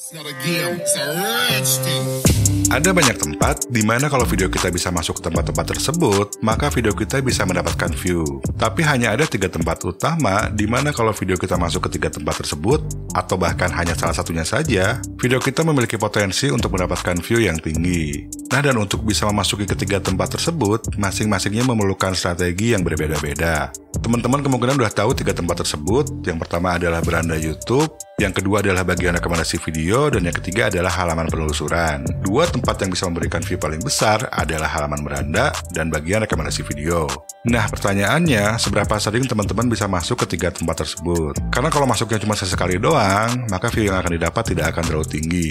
It's not a game, it's a rich thing. Ada banyak tempat di mana kalau video kita bisa masuk ke tempat-tempat tersebut, maka video kita bisa mendapatkan view. Tapi hanya ada 3 tempat utama di mana kalau video kita masuk ke 3 tempat tersebut, atau bahkan hanya salah satunya saja, video kita memiliki potensi untuk mendapatkan view yang tinggi. Nah, dan untuk bisa memasuki ketiga tempat tersebut, masing-masingnya memerlukan strategi yang berbeda-beda. Teman-teman kemungkinan udah tahu 3 tempat tersebut. Yang pertama adalah beranda YouTube, yang kedua adalah bagian rekomendasi video, dan yang ketiga adalah halaman penelusuran. 2 tempat yang bisa memberikan view paling besar adalah halaman beranda dan bagian rekomendasi video. Nah, pertanyaannya, seberapa sering teman-teman bisa masuk ke 3 tempat tersebut? Karena kalau masuknya cuma sesekali doang, maka view yang akan didapat tidak akan terlalu tinggi.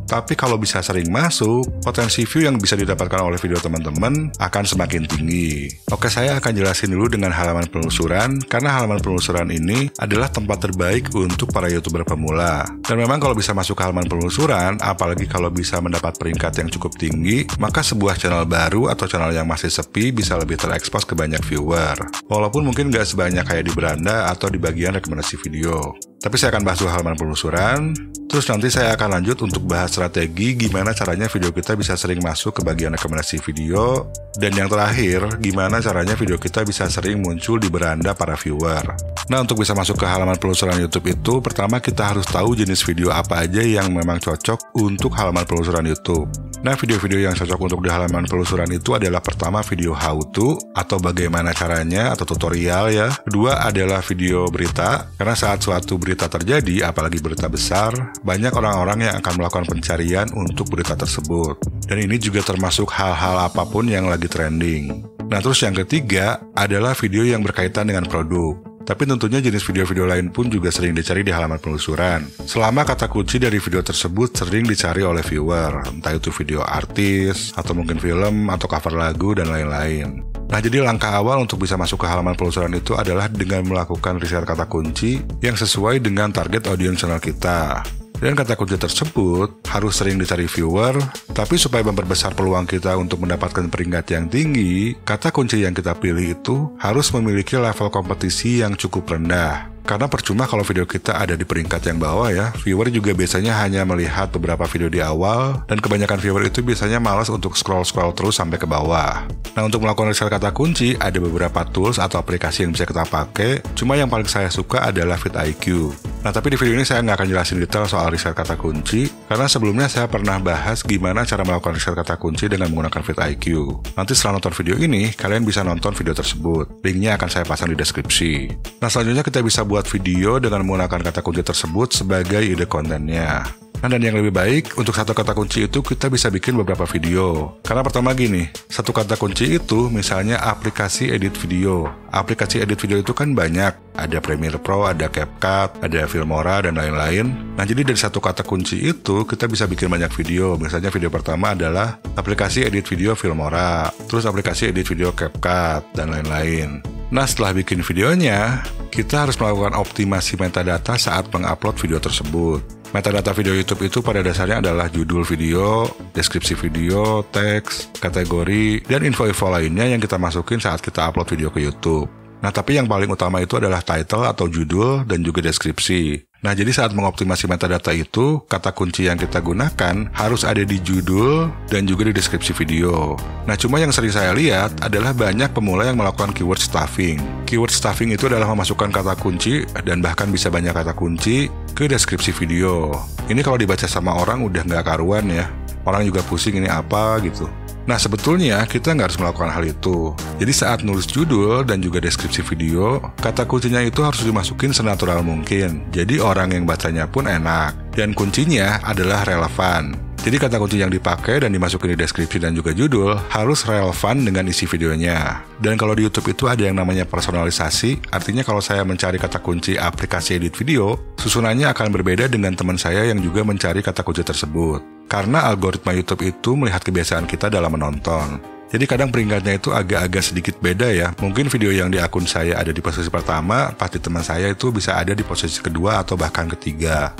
Tapi kalau bisa sering masuk, potensi view yang bisa didapatkan oleh video teman-teman akan semakin tinggi. Oke, saya akan jelasin dulu dengan halaman penelusuran, karena halaman penelusuran ini adalah tempat terbaik untuk para YouTuber pemula. Dan memang kalau bisa masuk ke halaman penelusuran, apalagi kalau bisa mendapat peringkat yang cukup tinggi, maka sebuah channel baru atau channel yang masih sepi bisa lebih terekspos ke banyak viewer. Walaupun mungkin nggak sebanyak kayak di beranda atau di bagian rekomendasi video. Tapi saya akan bahas dulu halaman penelusuran, terus nanti saya akan lanjut untuk bahas strategi gimana caranya video kita bisa sering masuk ke bagian rekomendasi video, dan yang terakhir, gimana caranya video kita bisa sering muncul di beranda para viewer. Nah, untuk bisa masuk ke halaman penelusuran YouTube itu, pertama kita harus tahu jenis video apa aja yang memang cocok untuk halaman penelusuran YouTube. Nah, video-video yang cocok untuk di halaman penelusuran itu adalah pertama video how to, atau bagaimana caranya, atau tutorial ya. Kedua adalah video berita, karena saat suatu berita terjadi, apalagi berita besar, banyak orang-orang yang akan melakukan pencarian untuk berita tersebut. Dan ini juga termasuk hal-hal apapun yang lagi trending. Nah, terus yang ketiga adalah video yang berkaitan dengan produk. Tapi tentunya jenis video-video lain pun juga sering dicari di halaman penelusuran. Selama kata kunci dari video tersebut sering dicari oleh viewer, entah itu video artis, atau mungkin film, atau cover lagu, dan lain-lain. Nah, jadi langkah awal untuk bisa masuk ke halaman penelusuran itu adalah dengan melakukan riset kata kunci yang sesuai dengan target audiens channel kita. Dan kata kunci tersebut harus sering dicari viewer, tapi supaya memperbesar peluang kita untuk mendapatkan peringkat yang tinggi, kata kunci yang kita pilih itu harus memiliki level kompetisi yang cukup rendah. Karena percuma kalau video kita ada di peringkat yang bawah ya, viewer juga biasanya hanya melihat beberapa video di awal, dan kebanyakan viewer itu biasanya malas untuk scroll-scroll terus sampai ke bawah. Nah, untuk melakukan riset kata kunci, ada beberapa tools atau aplikasi yang bisa kita pakai, cuma yang paling saya suka adalah vidIQ. Nah, tapi di video ini saya nggak akan jelasin detail soal riset kata kunci, karena sebelumnya saya pernah bahas gimana cara melakukan riset kata kunci dengan menggunakan vidIQ. Nanti setelah nonton video ini, kalian bisa nonton video tersebut. Linknya akan saya pasang di deskripsi. Nah, selanjutnya kita bisa buat video dengan menggunakan kata kunci tersebut sebagai ide kontennya. Nah, dan yang lebih baik, untuk satu kata kunci itu kita bisa bikin beberapa video. Karena pertama gini, satu kata kunci itu misalnya aplikasi edit video. Aplikasi edit video itu kan banyak. Ada Premiere Pro, ada CapCut, ada Filmora, dan lain-lain. Nah, jadi dari satu kata kunci itu kita bisa bikin banyak video. Misalnya video pertama adalah aplikasi edit video Filmora, terus aplikasi edit video CapCut, dan lain-lain. Nah, setelah bikin videonya, kita harus melakukan optimasi metadata saat mengupload video tersebut. Metadata video YouTube itu pada dasarnya adalah judul video, deskripsi video, teks, kategori, dan info-info lainnya yang kita masukin saat kita upload video ke YouTube. Nah, tapi yang paling utama itu adalah title atau judul dan juga deskripsi. Nah, jadi saat mengoptimasi metadata itu, kata kunci yang kita gunakan harus ada di judul dan juga di deskripsi video. Nah, cuma yang sering saya lihat adalah banyak pemula yang melakukan keyword stuffing. Keyword stuffing itu adalah memasukkan kata kunci dan bahkan bisa banyak kata kunci ke deskripsi video. Ini kalau dibaca sama orang udah nggak karuan ya. Orang juga pusing ini apa gitu. Nah, sebetulnya kita nggak harus melakukan hal itu. Jadi saat nulis judul dan juga deskripsi video, kata kuncinya itu harus dimasukin senatural mungkin. Jadi orang yang bacanya pun enak. Dan kuncinya adalah relevan. Jadi kata kunci yang dipakai dan dimasukin di deskripsi dan juga judul harus relevan dengan isi videonya. Dan kalau di YouTube itu ada yang namanya personalisasi, artinya kalau saya mencari kata kunci aplikasi edit video, susunannya akan berbeda dengan teman saya yang juga mencari kata kunci tersebut. Karena algoritma YouTube itu melihat kebiasaan kita dalam menonton. Jadi kadang peringkatnya itu agak-agak sedikit beda ya. Mungkin video yang di akun saya ada di posisi pertama, pas di teman saya itu bisa ada di posisi kedua atau bahkan ketiga.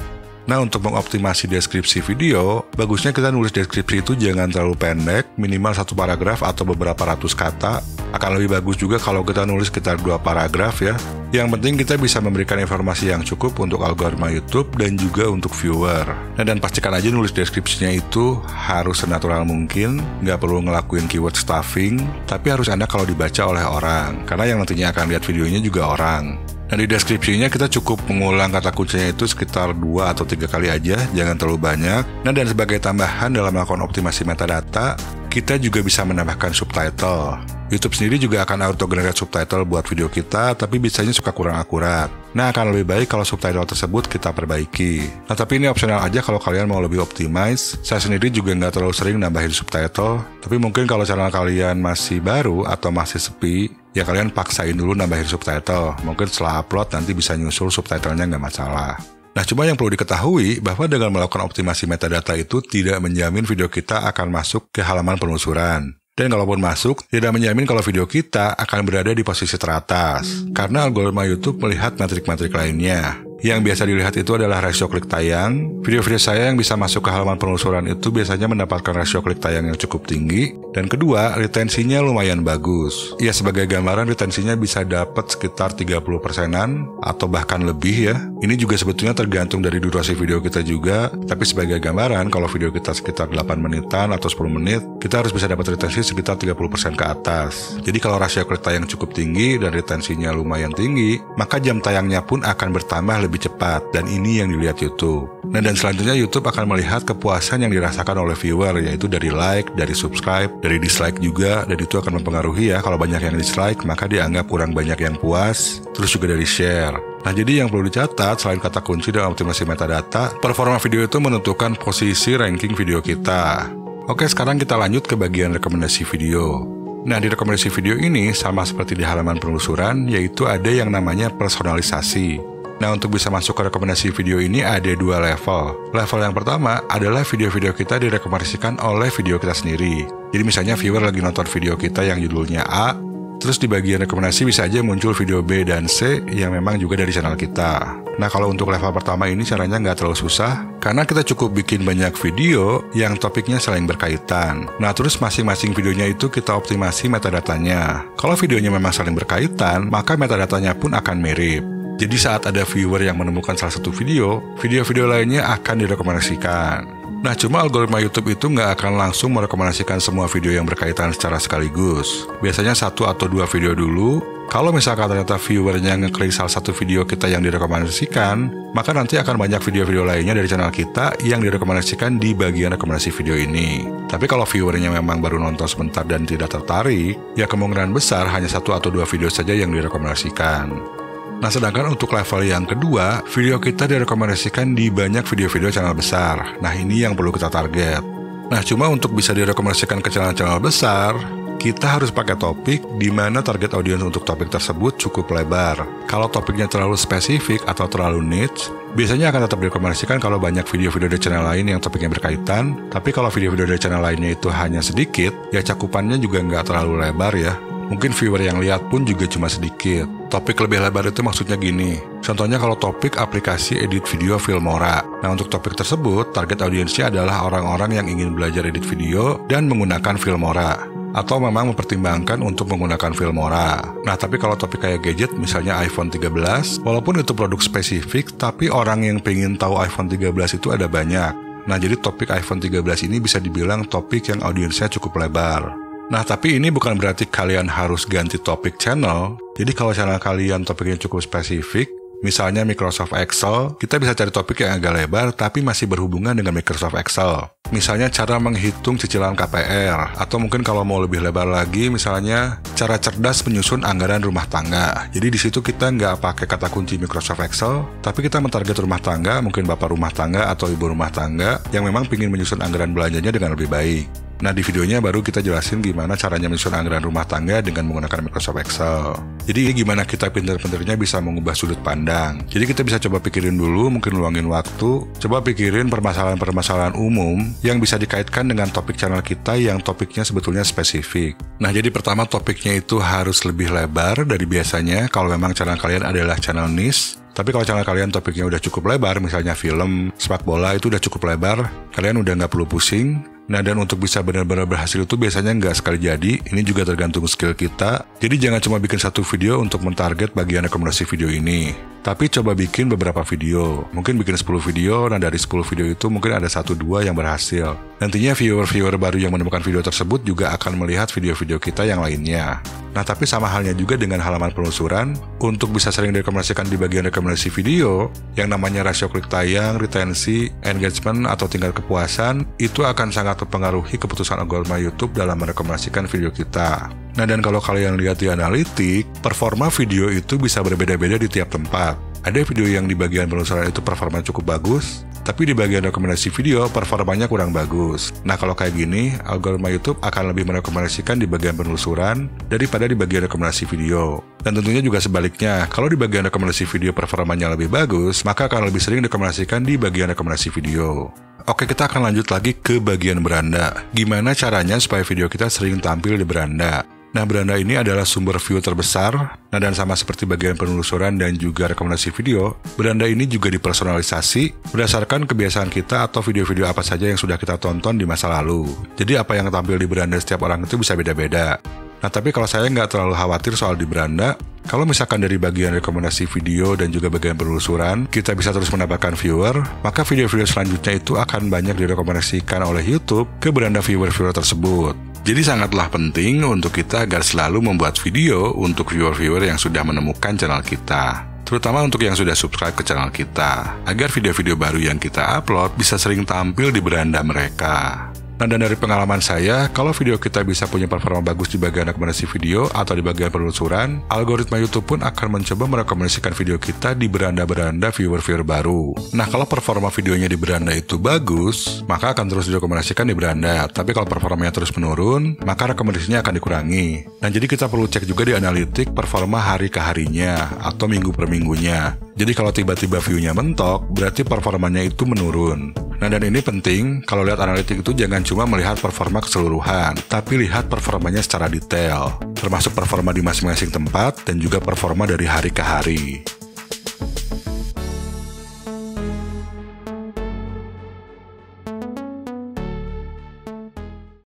Nah, untuk mengoptimasi deskripsi video, bagusnya kita nulis deskripsi itu jangan terlalu pendek, minimal 1 paragraf atau beberapa ratus kata. Akan lebih bagus juga kalau kita nulis sekitar 2 paragraf ya. Yang penting kita bisa memberikan informasi yang cukup untuk algoritma YouTube dan juga untuk viewer. Nah, dan pastikan aja nulis deskripsinya itu harus senatural mungkin, nggak perlu ngelakuin keyword stuffing, tapi harus enak kalau dibaca oleh orang, karena yang nantinya akan lihat videonya juga orang. Nah, di deskripsinya kita cukup mengulang kata kuncinya itu sekitar 2 atau 3 kali aja, jangan terlalu banyak. Nah, dan sebagai tambahan dalam melakukan optimasi metadata, kita juga bisa menambahkan subtitle. YouTube sendiri juga akan auto-generate subtitle buat video kita, tapi biasanya suka kurang akurat. Nah, akan lebih baik kalau subtitle tersebut kita perbaiki. Nah, tapi ini opsional aja kalau kalian mau lebih optimize. Saya sendiri juga nggak terlalu sering nambahin subtitle, tapi mungkin kalau channel kalian masih baru atau masih sepi, ya kalian paksain dulu nambahin subtitle. Mungkin setelah upload nanti bisa nyusul subtitlenya nggak masalah. Nah, cuma yang perlu diketahui bahwa dengan melakukan optimasi metadata itu tidak menjamin video kita akan masuk ke halaman penelusuran. Dan kalaupun masuk, tidak menjamin kalau video kita akan berada di posisi teratas. Karena algoritma YouTube melihat metrik-metrik lainnya. Yang biasa dilihat itu adalah rasio klik tayang. Video-video saya yang bisa masuk ke halaman penelusuran itu biasanya mendapatkan rasio klik tayang yang cukup tinggi. Dan kedua, retensinya lumayan bagus. Ya, sebagai gambaran retensinya bisa dapat sekitar 30%-an atau bahkan lebih ya. Ini juga sebetulnya tergantung dari durasi video kita juga. Tapi sebagai gambaran, kalau video kita sekitar 8 menitan atau 10 menit, kita harus bisa dapat retensi sekitar 30% ke atas. Jadi kalau rasio klik tayang cukup tinggi dan retensinya lumayan tinggi, maka jam tayangnya pun akan bertambah lebih cepat, dan ini yang dilihat YouTube. Nah, dan selanjutnya YouTube akan melihat kepuasan yang dirasakan oleh viewer, yaitu dari like, dari subscribe, dari dislike juga, dan itu akan mempengaruhi ya. Kalau banyak yang dislike, maka dianggap kurang banyak yang puas, terus juga dari share. Nah, jadi yang perlu dicatat, selain kata kunci dan optimasi metadata, performa video itu menentukan posisi ranking video kita. Oke, sekarang kita lanjut ke bagian rekomendasi video. Nah, di rekomendasi video ini, sama seperti di halaman penelusuran, yaitu ada yang namanya personalisasi. Nah, untuk bisa masuk ke rekomendasi video ini ada 2 level. Level yang pertama adalah video-video kita direkomendasikan oleh video kita sendiri. Jadi misalnya viewer lagi nonton video kita yang judulnya A, terus di bagian rekomendasi bisa aja muncul video B dan C yang memang juga dari channel kita. Nah, kalau untuk level pertama ini caranya nggak terlalu susah, karena kita cukup bikin banyak video yang topiknya saling berkaitan. Nah, terus masing-masing videonya itu kita optimasi metadatanya. Kalau videonya memang saling berkaitan, maka metadatanya pun akan mirip. Jadi saat ada viewer yang menemukan salah satu video, video-video lainnya akan direkomendasikan. Nah, cuma algoritma YouTube itu nggak akan langsung merekomendasikan semua video yang berkaitan secara sekaligus. Biasanya 1 atau 2 video dulu. Kalau misalkan ternyata viewernya ngeklik salah satu video kita yang direkomendasikan, maka nanti akan banyak video-video lainnya dari channel kita yang direkomendasikan di bagian rekomendasi video ini. Tapi kalau viewernya memang baru nonton sebentar dan tidak tertarik, ya kemungkinan besar hanya 1 atau 2 video saja yang direkomendasikan. Nah, sedangkan untuk level yang kedua, video kita direkomendasikan di banyak video-video channel besar. Nah, ini yang perlu kita target. Nah, cuma untuk bisa direkomendasikan ke channel-channel besar, kita harus pakai topik di mana target audiens untuk topik tersebut cukup lebar. Kalau topiknya terlalu spesifik atau terlalu niche, biasanya akan tetap direkomendasikan kalau banyak video-video dari channel lain yang topiknya berkaitan. Tapi kalau video-video dari channel lainnya itu hanya sedikit, ya cakupannya juga nggak terlalu lebar ya. Mungkin viewer yang lihat pun juga cuma sedikit. Topik lebih lebar itu maksudnya gini. Contohnya kalau topik aplikasi edit video Filmora. Nah, untuk topik tersebut, target audiensnya adalah orang-orang yang ingin belajar edit video dan menggunakan Filmora. Atau memang mempertimbangkan untuk menggunakan Filmora. Nah, tapi kalau topik kayak gadget, misalnya iPhone 13, walaupun itu produk spesifik, tapi orang yang pengen tahu iPhone 13 itu ada banyak. Nah, jadi topik iPhone 13 ini bisa dibilang topik yang audiensnya cukup lebar. Nah, tapi ini bukan berarti kalian harus ganti topik channel. Jadi kalau channel kalian topiknya cukup spesifik, misalnya Microsoft Excel, kita bisa cari topik yang agak lebar tapi masih berhubungan dengan Microsoft Excel. Misalnya cara menghitung cicilan KPR, atau mungkin kalau mau lebih lebar lagi, misalnya cara cerdas menyusun anggaran rumah tangga. Jadi di situ kita nggak pakai kata kunci Microsoft Excel, tapi kita mentarget rumah tangga, mungkin bapak rumah tangga atau ibu rumah tangga yang memang ingin menyusun anggaran belanjanya dengan lebih baik. Nah, di videonya baru kita jelasin gimana caranya menyusun anggaran rumah tangga dengan menggunakan Microsoft Excel. Jadi ini gimana kita pinter-pinternya bisa mengubah sudut pandang. Jadi kita bisa coba pikirin dulu, mungkin luangin waktu, coba pikirin permasalahan-permasalahan umum yang bisa dikaitkan dengan topik channel kita yang topiknya sebetulnya spesifik. Nah, jadi pertama topiknya itu harus lebih lebar dari biasanya kalau memang channel kalian adalah channel niche. Tapi kalau channel kalian topiknya udah cukup lebar, misalnya film, sepak bola itu udah cukup lebar, kalian udah nggak perlu pusing. Nah, dan untuk bisa benar-benar berhasil itu biasanya nggak sekali jadi, ini juga tergantung skill kita. Jadi jangan cuma bikin satu video untuk mentarget bagian rekomendasi video ini. Tapi coba bikin beberapa video. Mungkin bikin 10 video, nah dari 10 video itu mungkin ada 1-2 yang berhasil. Nantinya viewer-viewer baru yang menemukan video tersebut juga akan melihat video-video kita yang lainnya. Nah, tapi sama halnya juga dengan halaman penelusuran, untuk bisa sering direkomendasikan di bagian rekomendasi video, yang namanya rasio klik tayang, retensi, engagement, atau tingkat kepuasan, itu akan sangat mempengaruhi keputusan algoritma YouTube dalam merekomendasikan video kita. Nah, dan kalau kalian lihat di analitik, performa video itu bisa berbeda-beda di tiap tempat. Ada video yang di bagian penelusuran itu performa cukup bagus, tapi di bagian rekomendasi video performanya kurang bagus. Nah, kalau kayak gini, algoritma YouTube akan lebih merekomendasikan di bagian penelusuran daripada di bagian rekomendasi video. Dan tentunya juga sebaliknya, kalau di bagian rekomendasi video performanya lebih bagus, maka akan lebih sering direkomendasikan di bagian rekomendasi video. Oke, kita akan lanjut lagi ke bagian beranda. Gimana caranya supaya video kita sering tampil di beranda? Nah, beranda ini adalah sumber view terbesar. Nah, dan sama seperti bagian penelusuran dan juga rekomendasi video, beranda ini juga dipersonalisasi berdasarkan kebiasaan kita atau video-video apa saja yang sudah kita tonton di masa lalu. Jadi apa yang tampil di beranda setiap orang itu bisa beda-beda. Nah, tapi kalau saya nggak terlalu khawatir soal di beranda, kalau misalkan dari bagian rekomendasi video dan juga bagian penelusuran, kita bisa terus mendapatkan viewer, maka video-video selanjutnya itu akan banyak direkomendasikan oleh YouTube ke beranda viewer-viewer tersebut. Jadi sangatlah penting untuk kita agar selalu membuat video untuk viewer-viewer yang sudah menemukan channel kita. Terutama untuk yang sudah subscribe ke channel kita, agar video-video baru yang kita upload bisa sering tampil di beranda mereka. Nah, dan dari pengalaman saya, kalau video kita bisa punya performa bagus di bagian rekomendasi video atau di bagian penelusuran, algoritma YouTube pun akan mencoba merekomendasikan video kita di beranda-beranda viewer-viewer baru. Nah, kalau performa videonya di beranda itu bagus, maka akan terus direkomendasikan di beranda. Tapi kalau performanya terus menurun, maka rekomendasinya akan dikurangi. Nah, jadi kita perlu cek juga di analitik performa hari ke harinya atau minggu per minggunya. Jadi kalau tiba-tiba view-nya mentok, berarti performanya itu menurun. Nah, dan ini penting, kalau lihat analitik itu jangan cuma melihat performa keseluruhan, tapi lihat performanya secara detail, termasuk performa di masing-masing tempat dan juga performa dari hari ke hari.